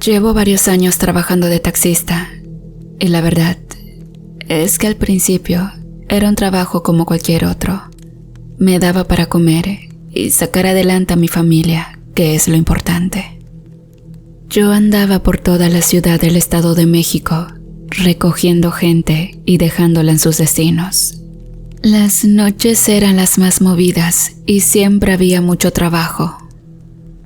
Llevo varios años trabajando de taxista y la verdad es que al principio era un trabajo como cualquier otro. Me daba para comer y sacar adelante a mi familia, que es lo importante. Yo andaba por toda la ciudad del Estado de México, recogiendo gente y dejándola en sus destinos. Las noches eran las más movidas y siempre había mucho trabajo.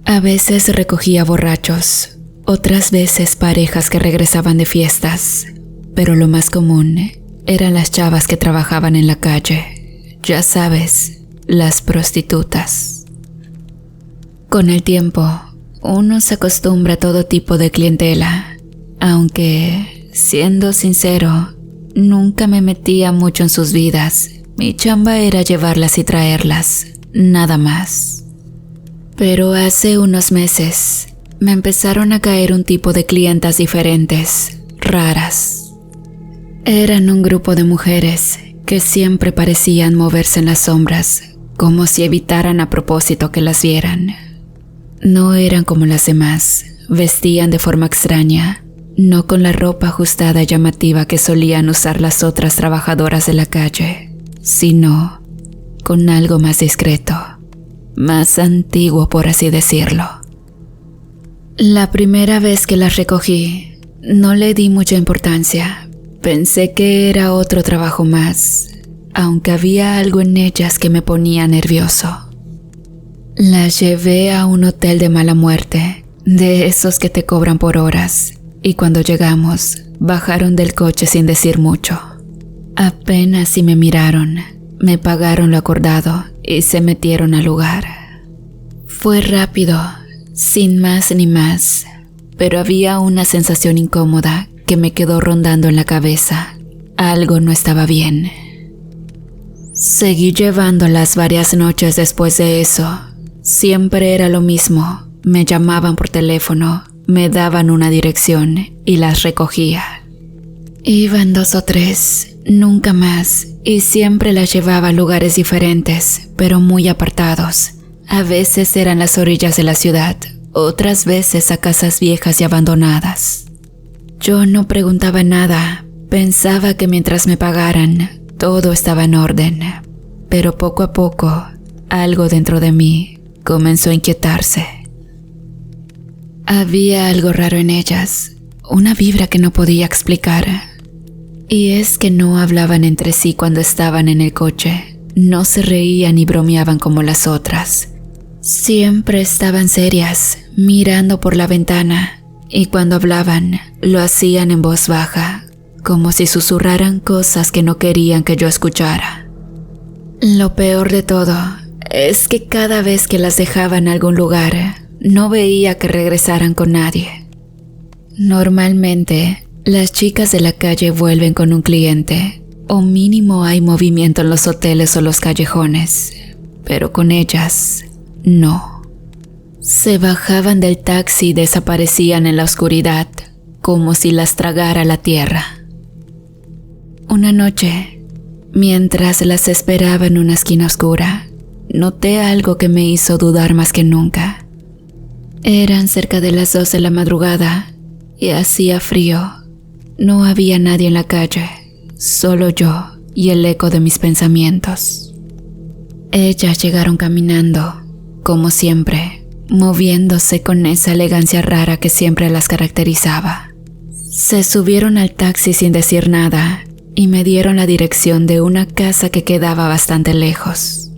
A veces recogía borrachos, otras veces parejas que regresaban de fiestas, pero lo más común eran las chavas que trabajaban en la calle, ya sabes, las prostitutas. Con el tiempo, uno se acostumbra a todo tipo de clientela, aunque, siendo sincero, nunca me metía mucho en sus vidas. Mi chamba era llevarlas y traerlas, nada más. Pero hace unos meses me empezaron a caer un tipo de clientas diferentes, raras. Eran un grupo de mujeres que siempre parecían moverse en las sombras, como si evitaran a propósito que las vieran. No eran como las demás, vestían de forma extraña, no con la ropa ajustada y llamativa que solían usar las otras trabajadoras de la calle, sino con algo más discreto, más antiguo por así decirlo. La primera vez que las recogí, no le di mucha importancia. Pensé que era otro trabajo más, aunque había algo en ellas que me ponía nervioso. Las llevé a un hotel de mala muerte, de esos que te cobran por horas, y cuando llegamos, bajaron del coche sin decir mucho. Apenas si me miraron, me pagaron lo acordado y se metieron al lugar. Fue rápido, sin más ni más, pero había una sensación incómoda que me quedó rondando en la cabeza. Algo no estaba bien. Seguí llevándolas varias noches después de eso. Siempre era lo mismo. Me llamaban por teléfono, me daban una dirección y las recogía. Iban 2 o 3, nunca más, y siempre las llevaba a lugares diferentes, pero muy apartados. A veces eran las orillas de la ciudad, otras veces a casas viejas y abandonadas. Yo no preguntaba nada, pensaba que mientras me pagaran, todo estaba en orden, pero poco a poco, algo dentro de mí comenzó a inquietarse. Había algo raro en ellas, una vibra que no podía explicar. Y es que no hablaban entre sí cuando estaban en el coche, no se reían ni bromeaban como las otras. Siempre estaban serias, mirando por la ventana, y cuando hablaban, lo hacían en voz baja, como si susurraran cosas que no querían que yo escuchara. Lo peor de todo es que cada vez que las dejaba en algún lugar, no veía que regresaran con nadie. Normalmente, las chicas de la calle vuelven con un cliente, o mínimo hay movimiento en los hoteles o los callejones, pero con ellas, no. Se bajaban del taxi y desaparecían en la oscuridad, como si las tragara la tierra. Una noche, mientras las esperaba en una esquina oscura, noté algo que me hizo dudar más que nunca. Eran cerca de las 2 de la madrugada y hacía frío. No había nadie en la calle, solo yo y el eco de mis pensamientos. Ellas llegaron caminando, como siempre, moviéndose con esa elegancia rara que siempre las caracterizaba. Se subieron al taxi sin decir nada y me dieron la dirección de una casa que quedaba bastante lejos.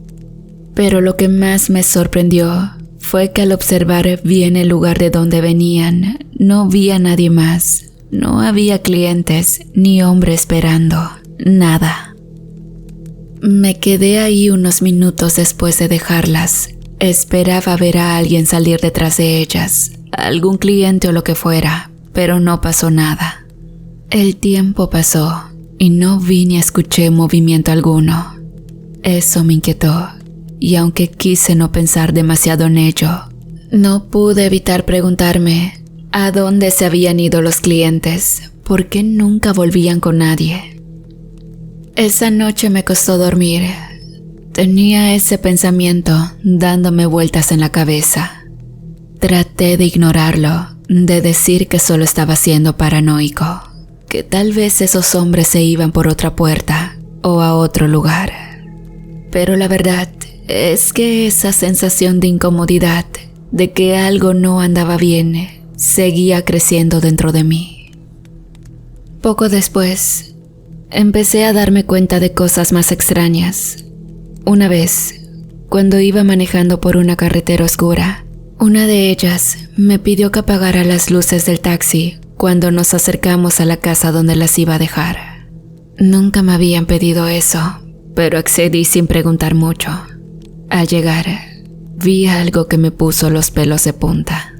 Pero lo que más me sorprendió fue que al observar bien el lugar de donde venían, no vi a nadie más. No había clientes ni hombre esperando, nada. Me quedé ahí unos minutos después de dejarlas. Esperaba ver a alguien salir detrás de ellas, algún cliente o lo que fuera, pero no pasó nada. El tiempo pasó y no vi ni escuché movimiento alguno. Eso me inquietó, y aunque quise no pensar demasiado en ello, no pude evitar preguntarme ¿a dónde se habían ido los clientes? ¿Por qué nunca volvían con nadie? Esa noche me costó dormir. Tenía ese pensamiento dándome vueltas en la cabeza. Traté de ignorarlo, de decir que solo estaba siendo paranoico, que tal vez esos hombres se iban por otra puerta o a otro lugar. Pero la verdad es que esa sensación de incomodidad, de que algo no andaba bien, seguía creciendo dentro de mí. Poco después, empecé a darme cuenta de cosas más extrañas. Una vez, cuando iba manejando por una carretera oscura, una de ellas me pidió que apagara las luces del taxi cuando nos acercamos a la casa donde las iba a dejar. Nunca me habían pedido eso, pero accedí sin preguntar mucho. Al llegar, vi algo que me puso los pelos de punta.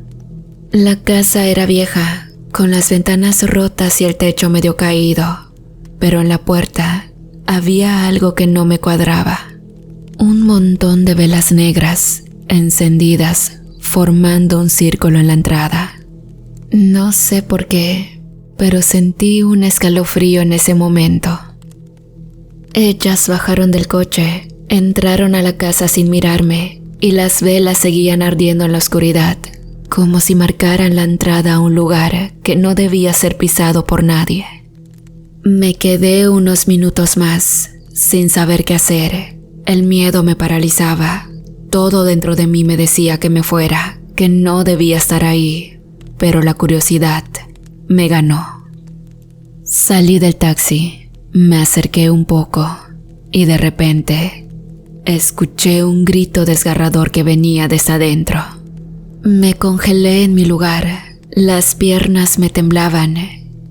La casa era vieja, con las ventanas rotas y el techo medio caído, pero en la puerta había algo que no me cuadraba. Un montón de velas negras, encendidas, formando un círculo en la entrada. No sé por qué, pero sentí un escalofrío en ese momento. Ellas bajaron del coche, entraron a la casa sin mirarme y las velas seguían ardiendo en la oscuridad, como si marcaran la entrada a un lugar que no debía ser pisado por nadie. Me quedé unos minutos más, sin saber qué hacer. El miedo me paralizaba. Todo dentro de mí me decía que me fuera, que no debía estar ahí, pero la curiosidad me ganó. Salí del taxi, me acerqué un poco y de repente escuché un grito desgarrador que venía desde adentro. Me congelé en mi lugar, las piernas me temblaban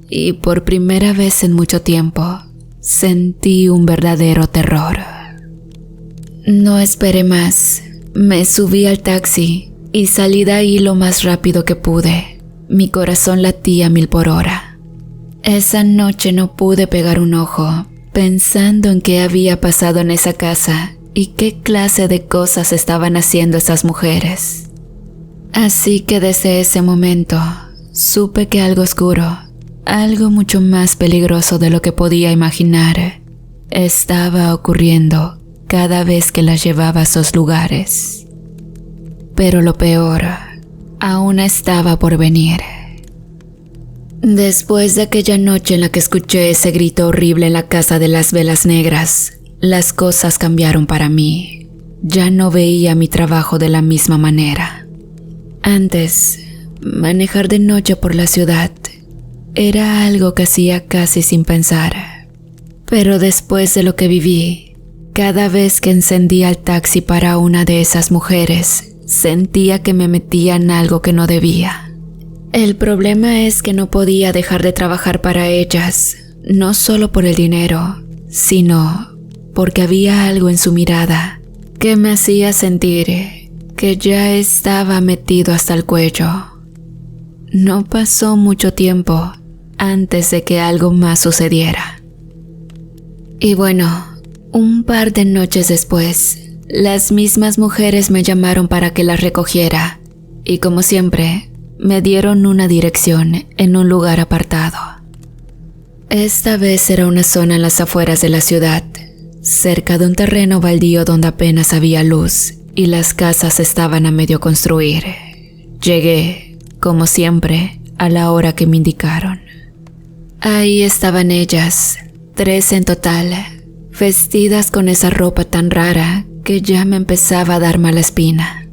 y por primera vez en mucho tiempo sentí un verdadero terror. No esperé más, me subí al taxi y salí de ahí lo más rápido que pude. Mi corazón latía a 1000 por hora. Esa noche no pude pegar un ojo, pensando en qué había pasado en esa casa y qué clase de cosas estaban haciendo esas mujeres. Así que desde ese momento supe que algo oscuro, algo mucho más peligroso de lo que podía imaginar, estaba ocurriendo cada vez que las llevaba a esos lugares. Pero lo peor aún estaba por venir. Después de aquella noche en la que escuché ese grito horrible en la casa de las velas negras, las cosas cambiaron para mí. Ya no veía mi trabajo de la misma manera. Antes, manejar de noche por la ciudad era algo que hacía casi sin pensar. Pero después de lo que viví, cada vez que encendía el taxi para una de esas mujeres, sentía que me metía en algo que no debía. El problema es que no podía dejar de trabajar para ellas, no solo por el dinero, sino porque había algo en su mirada que me hacía sentir que ya estaba metido hasta el cuello. No pasó mucho tiempo antes de que algo más sucediera. Y bueno, un par de noches después, las mismas mujeres me llamaron para que las recogiera y como siempre, me dieron una dirección en un lugar apartado. Esta vez era una zona en las afueras de la ciudad, cerca de un terreno baldío donde apenas había luz y las casas estaban a medio construir. Llegué, como siempre, a la hora que me indicaron. Ahí estaban ellas, 3 en total, vestidas con esa ropa tan rara que ya me empezaba a dar mala espina.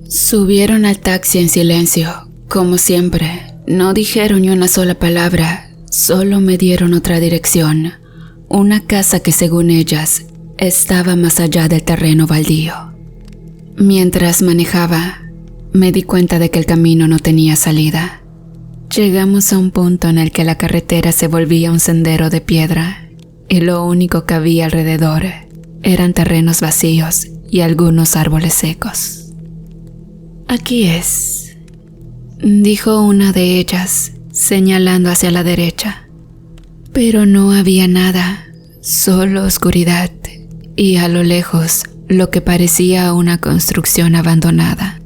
Subieron al taxi en silencio, como siempre. No dijeron ni una sola palabra, solo me dieron otra dirección, una casa que según ellas estaba más allá del terreno baldío. Mientras manejaba, me di cuenta de que el camino no tenía salida. Llegamos a un punto en el que la carretera se volvía un sendero de piedra y lo único que había alrededor eran terrenos vacíos y algunos árboles secos. «Aquí es», dijo una de ellas, señalando hacia la derecha. Pero no había nada, solo oscuridad y a lo lejos lo que parecía una construcción abandonada.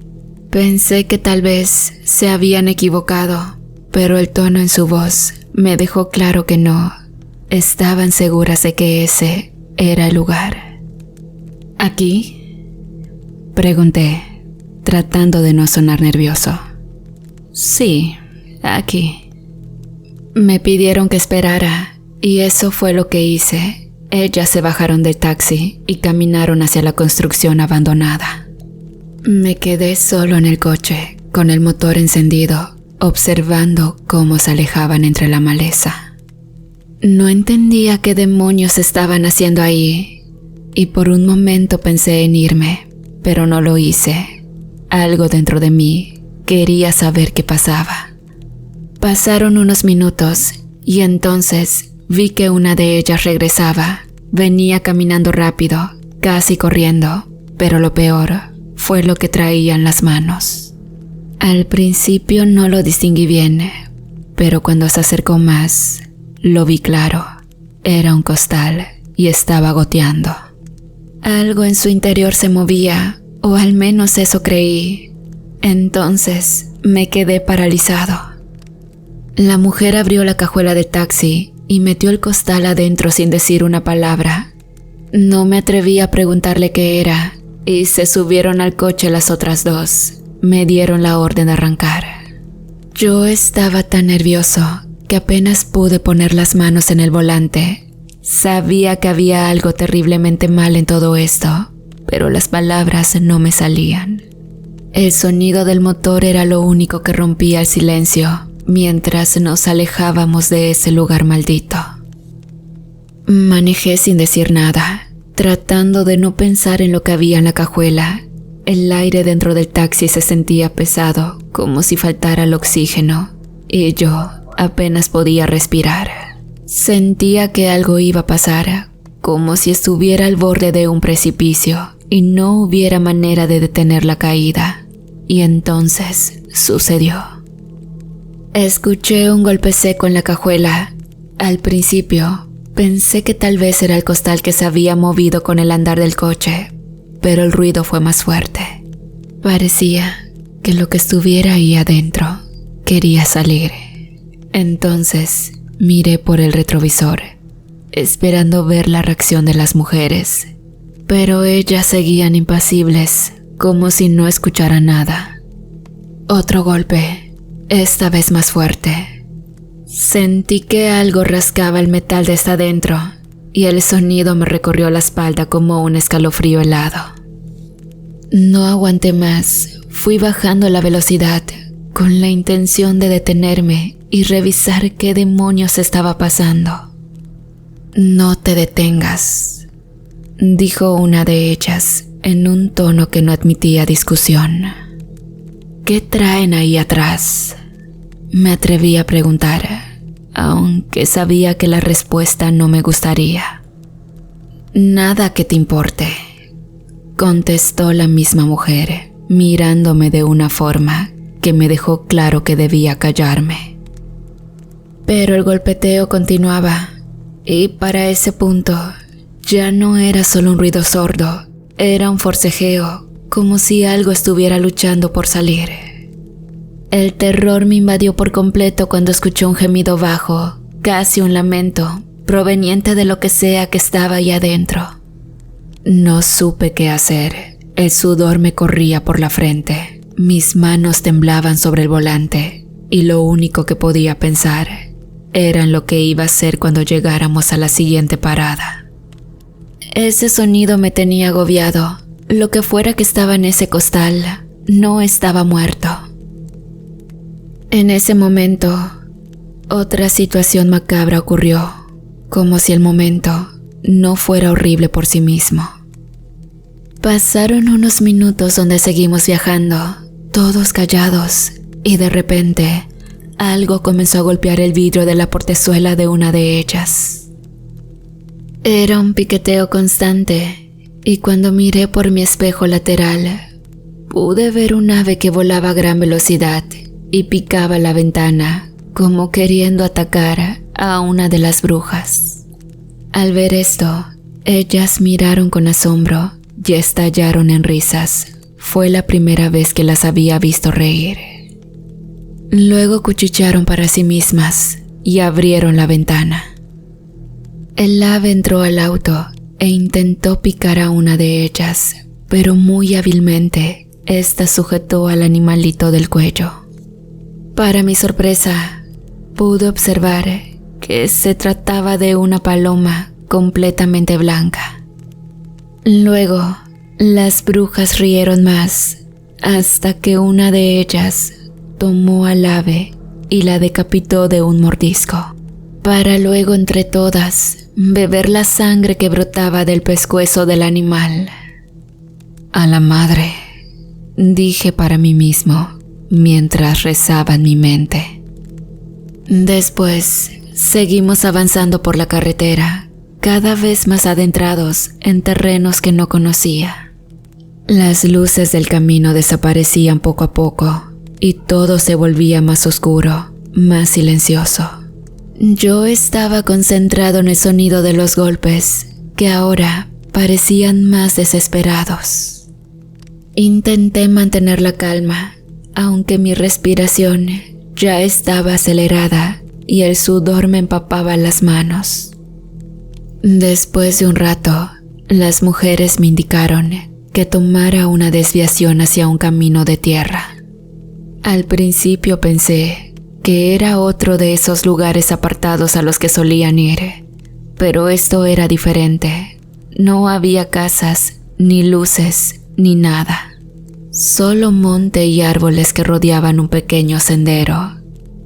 Pensé que tal vez se habían equivocado, pero el tono en su voz me dejó claro que no. Estaban seguras de que ese era el lugar. «¿Aquí?», pregunté, tratando de no sonar nervioso. Sí, aquí. Me pidieron que esperara y eso fue lo que hice. Ellas se bajaron del taxi y caminaron hacia la construcción abandonada. Me quedé solo en el coche, con el motor encendido, observando cómo se alejaban entre la maleza. No entendía qué demonios estaban haciendo ahí, y por un momento pensé en irme, pero no lo hice. Algo dentro de mí quería saber qué pasaba. Pasaron unos minutos y entonces vi que una de ellas regresaba. Venía caminando rápido, casi corriendo, pero lo peor fue lo que traía en las manos. Al principio no lo distinguí bien, pero cuando se acercó más, lo vi claro. Era un costal y estaba goteando. Algo en su interior se movía, o al menos eso creí. Entonces me quedé paralizado. La mujer abrió la cajuela del taxi y metió el costal adentro sin decir una palabra. No me atreví a preguntarle qué era, y se subieron al coche las otras dos. Me dieron la orden de arrancar. Yo estaba tan nervioso que apenas pude poner las manos en el volante. Sabía que había algo terriblemente mal en todo esto, pero las palabras no me salían. El sonido del motor era lo único que rompía el silencio mientras nos alejábamos de ese lugar maldito. Manejé sin decir nada, tratando de no pensar en lo que había en la cajuela. El aire dentro del taxi se sentía pesado, como si faltara el oxígeno, y yo apenas podía respirar. Sentía que algo iba a pasar, como si estuviera al borde de un precipicio y no hubiera manera de detener la caída. Y entonces sucedió. Escuché un golpe seco en la cajuela. Al principio pensé que tal vez era el costal que se había movido con el andar del coche, pero el ruido fue más fuerte. Parecía que lo que estuviera ahí adentro quería salir. Entonces miré por el retrovisor, esperando ver la reacción de las mujeres, pero ellas seguían impasibles, como si no escucharan nada. Otro golpe, esta vez más fuerte. Sentí que algo rascaba el metal desde adentro y el sonido me recorrió la espalda como un escalofrío helado. No aguanté más, fui bajando la velocidad con la intención de detenerme y revisar qué demonios estaba pasando. «No te detengas», dijo una de ellas en un tono que no admitía discusión. «¿Qué traen ahí atrás?», me atreví a preguntar, aunque sabía que la respuesta no me gustaría. «Nada que te importe», contestó la misma mujer, mirándome de una forma que me dejó claro que debía callarme. Pero el golpeteo continuaba, y para ese punto ya no era solo un ruido sordo, era un forcejeo, como si algo estuviera luchando por salir. El terror me invadió por completo cuando escuché un gemido bajo, casi un lamento, proveniente de lo que sea que estaba ahí adentro. No supe qué hacer, el sudor me corría por la frente, mis manos temblaban sobre el volante, y lo único que podía pensar era en lo que iba a hacer cuando llegáramos a la siguiente parada. Ese sonido me tenía agobiado, lo que fuera que estaba en ese costal no estaba muerto. En ese momento, otra situación macabra ocurrió, como si el momento no fuera horrible por sí mismo. Pasaron unos minutos donde seguimos viajando, todos callados, y de repente algo comenzó a golpear el vidrio de la portezuela de una de ellas. Era un piqueteo constante, y cuando miré por mi espejo lateral, pude ver un ave que volaba a gran velocidad y picaba la ventana, como queriendo atacar a una de las brujas. Al ver esto, ellas miraron con asombro y estallaron en risas. Fue la primera vez que las había visto reír. Luego cuchichearon para sí mismas y abrieron la ventana. El ave entró al auto e intentó picar a una de ellas, pero muy hábilmente, esta sujetó al animalito del cuello. Para mi sorpresa, pude observar que se trataba de una paloma completamente blanca. Luego, las brujas rieron más, hasta que una de ellas tomó al ave y la decapitó de un mordisco, para luego entre todas beber la sangre que brotaba del pescuezo del animal. A la madre, dije para mí mismo mientras rezaba en mi mente. Después, seguimos avanzando por la carretera, cada vez más adentrados en terrenos que no conocía. Las luces del camino desaparecían poco a poco y todo se volvía más oscuro, más silencioso. Yo estaba concentrado en el sonido de los golpes, que ahora parecían más desesperados. Intenté mantener la calma, aunque mi respiración ya estaba acelerada y el sudor me empapaba las manos. Después de un rato, las mujeres me indicaron que tomara una desviación hacia un camino de tierra. Al principio pensé que era otro de esos lugares apartados a los que solían ir, pero esto era diferente. No había casas, ni luces, ni nada. Solo monte y árboles que rodeaban un pequeño sendero.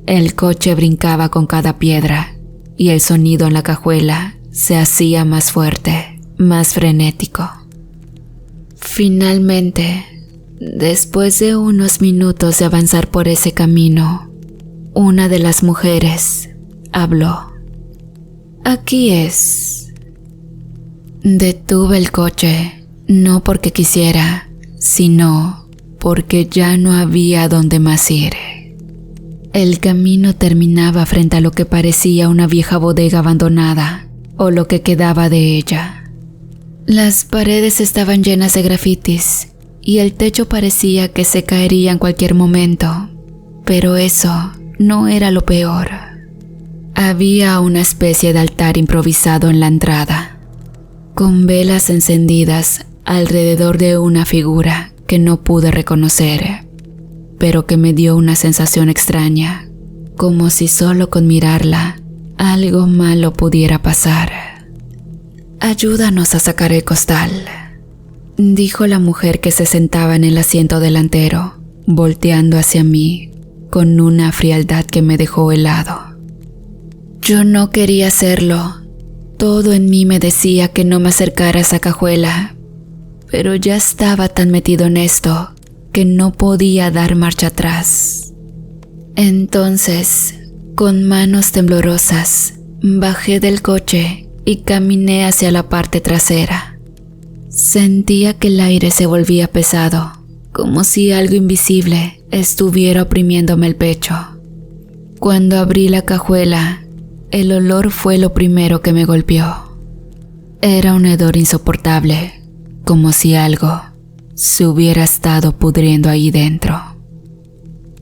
El coche brincaba con cada piedra y el sonido en la cajuela se hacía más fuerte, más frenético. Finalmente, después de unos minutos de avanzar por ese camino, una de las mujeres habló. «Aquí es». Detuve el coche, no porque quisiera, sino porque ya no había dónde más ir. El camino terminaba frente a lo que parecía una vieja bodega abandonada, o lo que quedaba de ella. Las paredes estaban llenas de grafitis y el techo parecía que se caería en cualquier momento, pero eso no era lo peor. Había una especie de altar improvisado en la entrada, con velas encendidas alrededor de una figura que no pude reconocer, pero que me dio una sensación extraña, como si solo con mirarla algo malo pudiera pasar. «Ayúdanos a sacar el costal», dijo la mujer que se sentaba en el asiento delantero, volteando hacia mí con una frialdad que me dejó helado. Yo no quería hacerlo. Todo en mí me decía que no me acercara a esa cajuela, pero ya estaba tan metido en esto que no podía dar marcha atrás. Entonces, con manos temblorosas, bajé del coche y caminé hacia la parte trasera. Sentía que el aire se volvía pesado, como si algo invisible estuviera oprimiéndome el pecho. Cuando abrí la cajuela, el olor fue lo primero que me golpeó. Era un hedor insoportable, como si algo se hubiera estado pudriendo ahí dentro.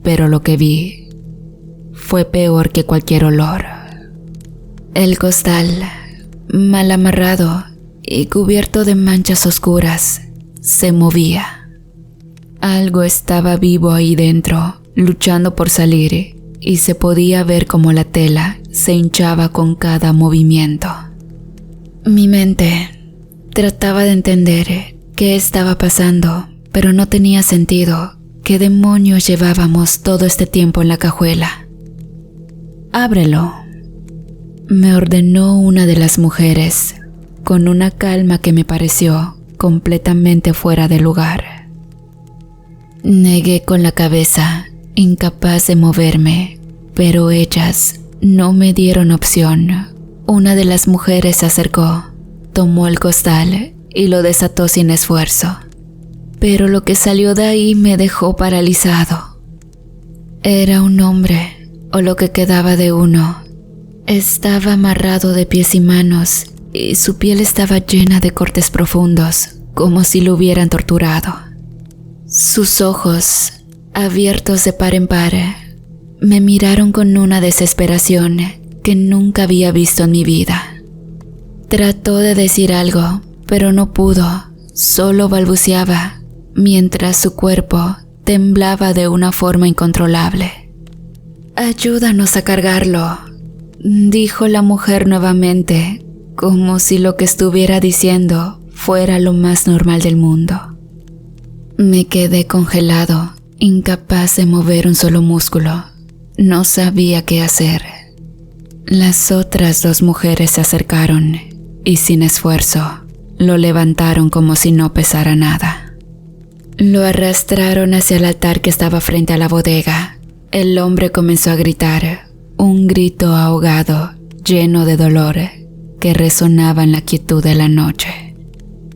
Pero lo que vi fue peor que cualquier olor. El costal, mal amarrado y cubierto de manchas oscuras, se movía. Algo estaba vivo ahí dentro, luchando por salir, y se podía ver cómo la tela se hinchaba con cada movimiento. Mi mente trataba de entender qué estaba pasando, pero no tenía sentido. ¿Qué demonios llevábamos todo este tiempo en la cajuela? «Ábrelo», me ordenó una de las mujeres, con una calma que me pareció completamente fuera de lugar. Negué con la cabeza, incapaz de moverme, pero ellas no me dieron opción. Una de las mujeres se acercó, tomó el costal y lo desató sin esfuerzo, pero lo que salió de ahí me dejó paralizado. Era un hombre, o lo que quedaba de uno. Estaba amarrado de pies y manos, y su piel estaba llena de cortes profundos, como si lo hubieran torturado. Sus ojos, abiertos de par en par, me miraron con una desesperación que nunca había visto en mi vida. Trató de decir algo, pero no pudo, solo balbuceaba, mientras su cuerpo temblaba de una forma incontrolable. «Ayúdanos a cargarlo», dijo la mujer nuevamente, como si lo que estuviera diciendo fuera lo más normal del mundo. Me quedé congelado, incapaz de mover un solo músculo. No sabía qué hacer. Las otras 2 mujeres se acercaron y sin esfuerzo lo levantaron como si no pesara nada. Lo arrastraron hacia el altar que estaba frente a la bodega. El hombre comenzó a gritar, un grito ahogado, lleno de dolor, que resonaba en la quietud de la noche.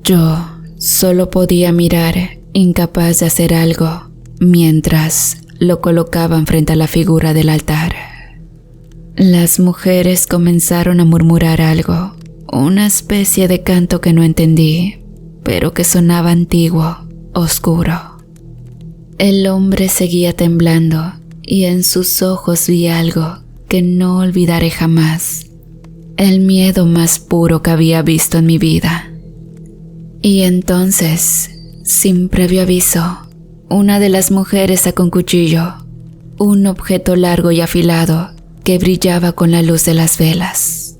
Yo solo podía mirar, incapaz de hacer algo, mientras lo colocaban frente a la figura del altar. Las mujeres comenzaron a murmurar algo, una especie de canto que no entendí, pero que sonaba antiguo, oscuro. El hombre seguía temblando y en sus ojos vi algo que no olvidaré jamás, el miedo más puro que había visto en mi vida. Y entonces, sin previo aviso, una de las mujeres sacó un cuchillo, un objeto largo y afilado que brillaba con la luz de las velas.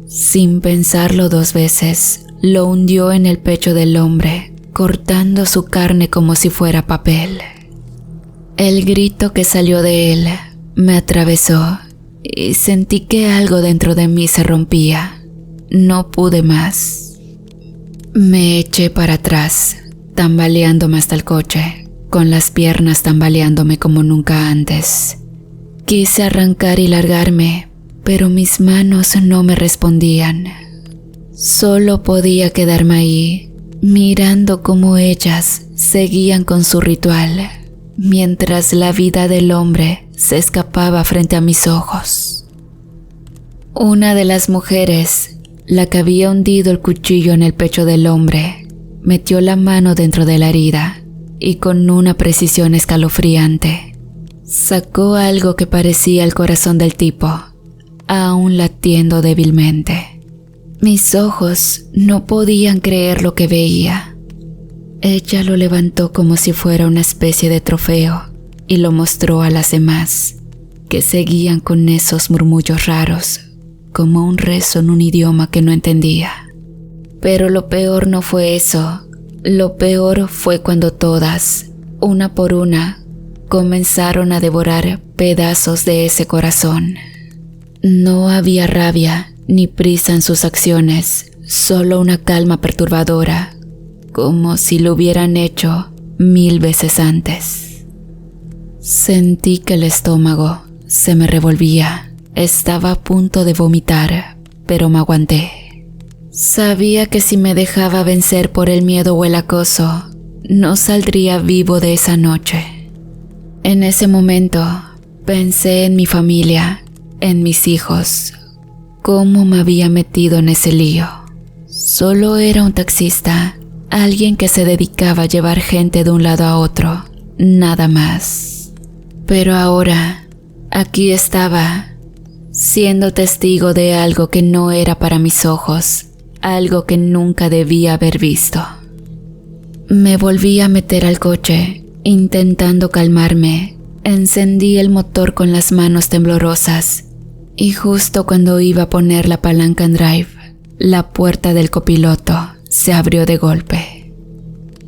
Sin pensarlo 2 veces, lo hundió en el pecho del hombre, cortando su carne como si fuera papel. El grito que salió de él me atravesó y sentí que algo dentro de mí se rompía. No pude más. Me eché para atrás, tambaleándome hasta el coche, con las piernas tambaleándome como nunca antes. Quise arrancar y largarme, pero mis manos no me respondían. Solo podía quedarme ahí, mirando cómo ellas seguían con su ritual, mientras la vida del hombre se escapaba frente a mis ojos. Una de las mujeres, la que había hundido el cuchillo en el pecho del hombre, metió la mano dentro de la herida y con una precisión escalofriante sacó algo que parecía el corazón del tipo, aún latiendo débilmente. Mis ojos no podían creer lo que veía. Ella lo levantó como si fuera una especie de trofeo y lo mostró a las demás, que seguían con esos murmullos raros, como un rezo en un idioma que no entendía. Pero lo peor no fue eso. Lo peor fue cuando todas, una por una, comenzaron a devorar pedazos de ese corazón. No había rabia ni prisa en sus acciones, solo una calma perturbadora, como si lo hubieran hecho 1000 veces antes. Sentí que el estómago se me revolvía. Estaba a punto de vomitar, pero me aguanté. Sabía que si me dejaba vencer por el miedo o el acoso, no saldría vivo de esa noche. En ese momento, pensé en mi familia, en mis hijos, cómo me había metido en ese lío. Solo era un taxista, alguien que se dedicaba a llevar gente de un lado a otro, nada más. Pero ahora, aquí estaba, siendo testigo de algo que no era para mis ojos, algo que nunca debía haber visto. Me volví a meter al coche, intentando calmarme. Encendí el motor con las manos temblorosas y justo cuando iba a poner la palanca en drive, la puerta del copiloto se abrió de golpe.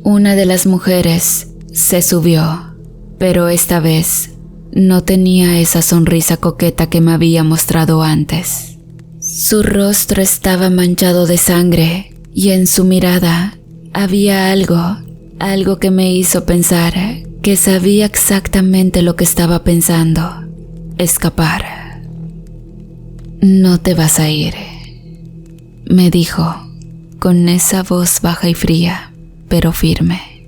Una de las mujeres se subió, pero esta vez no tenía esa sonrisa coqueta que me había mostrado antes. Su rostro estaba manchado de sangre y en su mirada había algo que me hizo pensar que sabía exactamente lo que estaba pensando: escapar. «No te vas a ir», me dijo, con esa voz baja y fría, pero firme.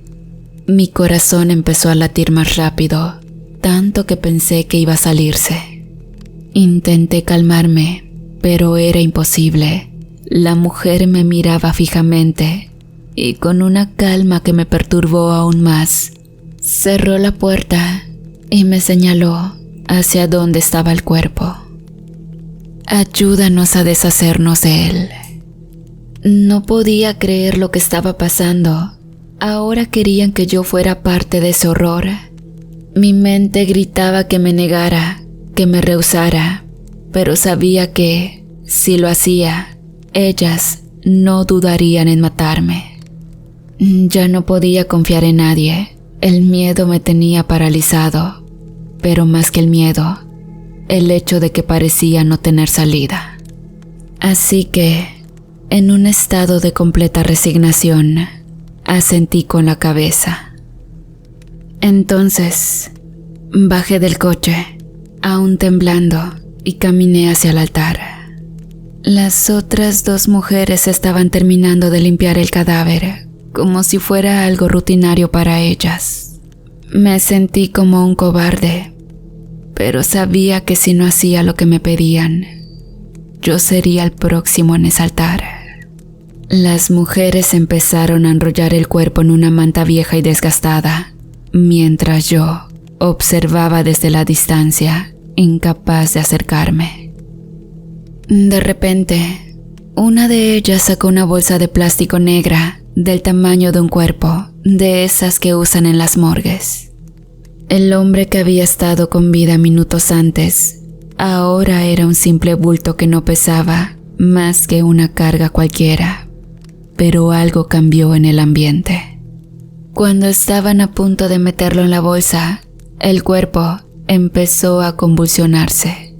Mi corazón empezó a latir más rápido, tanto que pensé que iba a salirse. Intenté calmarme, pero era imposible. La mujer me miraba fijamente y con una calma que me perturbó aún más, cerró la puerta y me señaló hacia donde estaba el cuerpo. «Ayúdanos a deshacernos de él». No podía creer lo que estaba pasando. Ahora querían que yo fuera parte de ese horror. Mi mente gritaba que me negara, que me rehusara, pero sabía que, si lo hacía, ellas no dudarían en matarme. Ya no podía confiar en nadie. El miedo me tenía paralizado, pero más que el miedo, el hecho de que parecía no tener salida. Así que, en un estado de completa resignación, asentí con la cabeza. Entonces, bajé del coche, aún temblando, y caminé hacia el altar. Las otras 2 mujeres estaban terminando de limpiar el cadáver, como si fuera algo rutinario para ellas. Me sentí como un cobarde, pero sabía que si no hacía lo que me pedían, yo sería el próximo en saltar. Las mujeres empezaron a enrollar el cuerpo en una manta vieja y desgastada, mientras yo observaba desde la distancia, incapaz de acercarme. De repente, una de ellas sacó una bolsa de plástico negra del tamaño de un cuerpo, de esas que usan en las morgues. El hombre que había estado con vida minutos antes, ahora era un simple bulto que no pesaba más que una carga cualquiera, pero algo cambió en el ambiente. Cuando estaban a punto de meterlo en la bolsa, el cuerpo empezó a convulsionarse.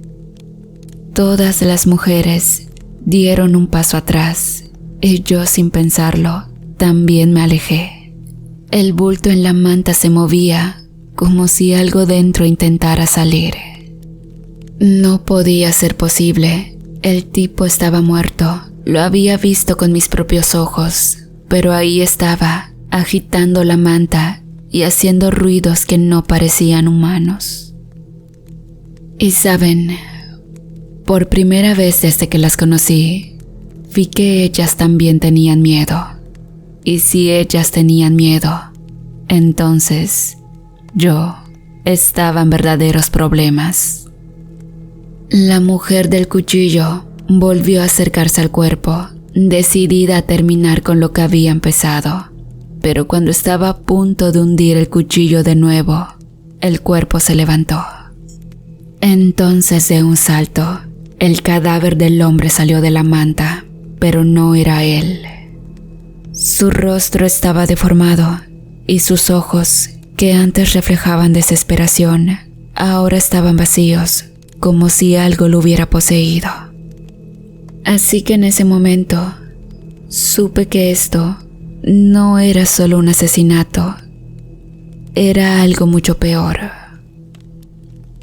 Todas las mujeres dieron un paso atrás y yo, sin pensarlo, también me alejé. El bulto en la manta se movía como si algo dentro intentara salir. No podía ser posible. El tipo estaba muerto. Lo había visto con mis propios ojos, pero ahí estaba, agitando la manta y haciendo ruidos que no parecían humanos. Y saben, por primera vez desde que las conocí, vi que ellas también tenían miedo. Y si ellas tenían miedo, entonces yo estaba en verdaderos problemas. La mujer del cuchillo volvió a acercarse al cuerpo, decidida a terminar con lo que había empezado. Pero cuando estaba a punto de hundir el cuchillo de nuevo, el cuerpo se levantó. Entonces, de un salto, el cadáver del hombre salió de la manta, pero no era él. Su rostro estaba deformado y sus ojos, que antes reflejaban desesperación, ahora estaban vacíos, como si algo lo hubiera poseído. Así que en ese momento, supe que esto no era solo un asesinato, era algo mucho peor.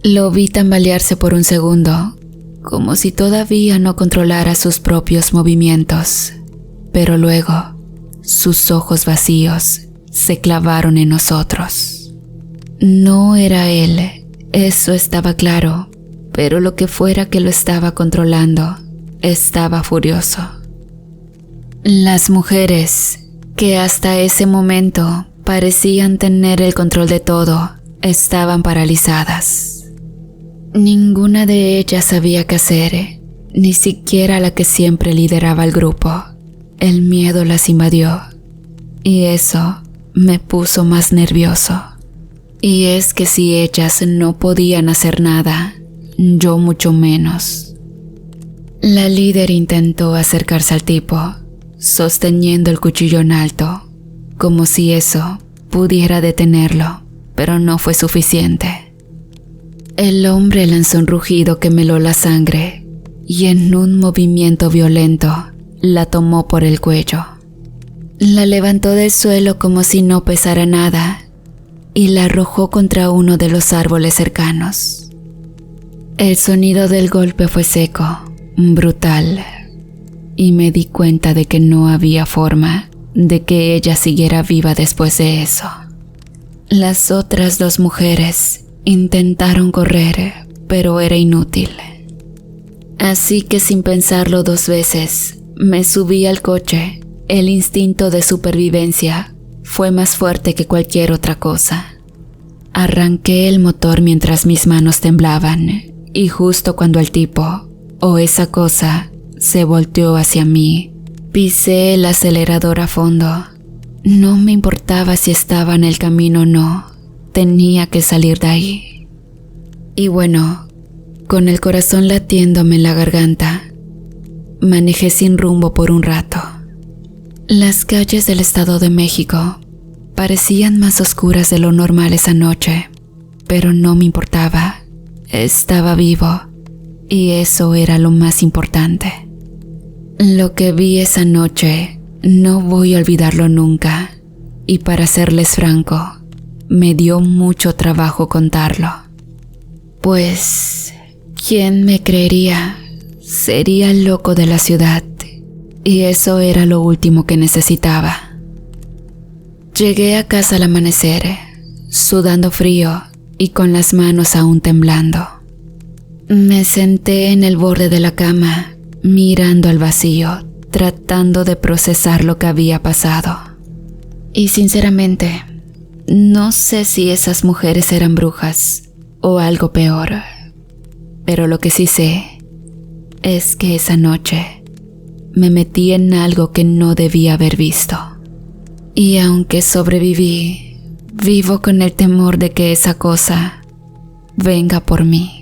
Lo vi tambalearse por un segundo, como si todavía no controlara sus propios movimientos, pero luego sus ojos vacíos se clavaron en nosotros. No era él, eso estaba claro, pero lo que fuera que lo estaba controlando, estaba furioso. Las mujeres, que hasta ese momento parecían tener el control de todo, estaban paralizadas. Ninguna de ellas sabía qué hacer, ni siquiera la que siempre lideraba el grupo. El miedo las invadió, y eso me puso más nervioso. Y es que si ellas no podían hacer nada, yo mucho menos. La líder intentó acercarse al tipo, sosteniendo el cuchillo en alto, como si eso pudiera detenerlo, pero no fue suficiente. El hombre lanzó un rugido que me heló la sangre, y en un movimiento violento, la tomó por el cuello. La levantó del suelo como si no pesara nada, y la arrojó contra uno de los árboles cercanos. El sonido del golpe fue seco, brutal, y me di cuenta de que no había forma de que ella siguiera viva después de eso. Las otras 2 mujeres intentaron correr, pero era inútil. Así que sin pensarlo 2 veces, me subí al coche. El instinto de supervivencia fue más fuerte que cualquier otra cosa. Arranqué el motor mientras mis manos temblaban, y justo cuando el tipo, o esa cosa, se volteó hacia mí, pisé el acelerador a fondo. No me importaba si estaba en el camino o no, tenía que salir de ahí. Y bueno, Con el corazón latiéndome en la garganta, manejé sin rumbo por un rato. Las calles del Estado de México parecían más oscuras de lo normal esa noche, pero no me importaba. Estaba vivo y eso era lo más importante. Lo que vi esa noche no voy a olvidarlo nunca, y para serles franco, me dio mucho trabajo contarlo. Pues, ¿quién me creería? Sería el loco de la ciudad, y eso era lo último que necesitaba. Llegué a casa al amanecer, sudando frío y con las manos aún temblando. Me senté en el borde de la cama, mirando al vacío, tratando de procesar lo que había pasado. Y sinceramente, no sé si esas mujeres eran brujas o algo peor, pero lo que sí sé es que esa noche me metí en algo que no debía haber visto. Y aunque sobreviví, vivo con el temor de que esa cosa venga por mí.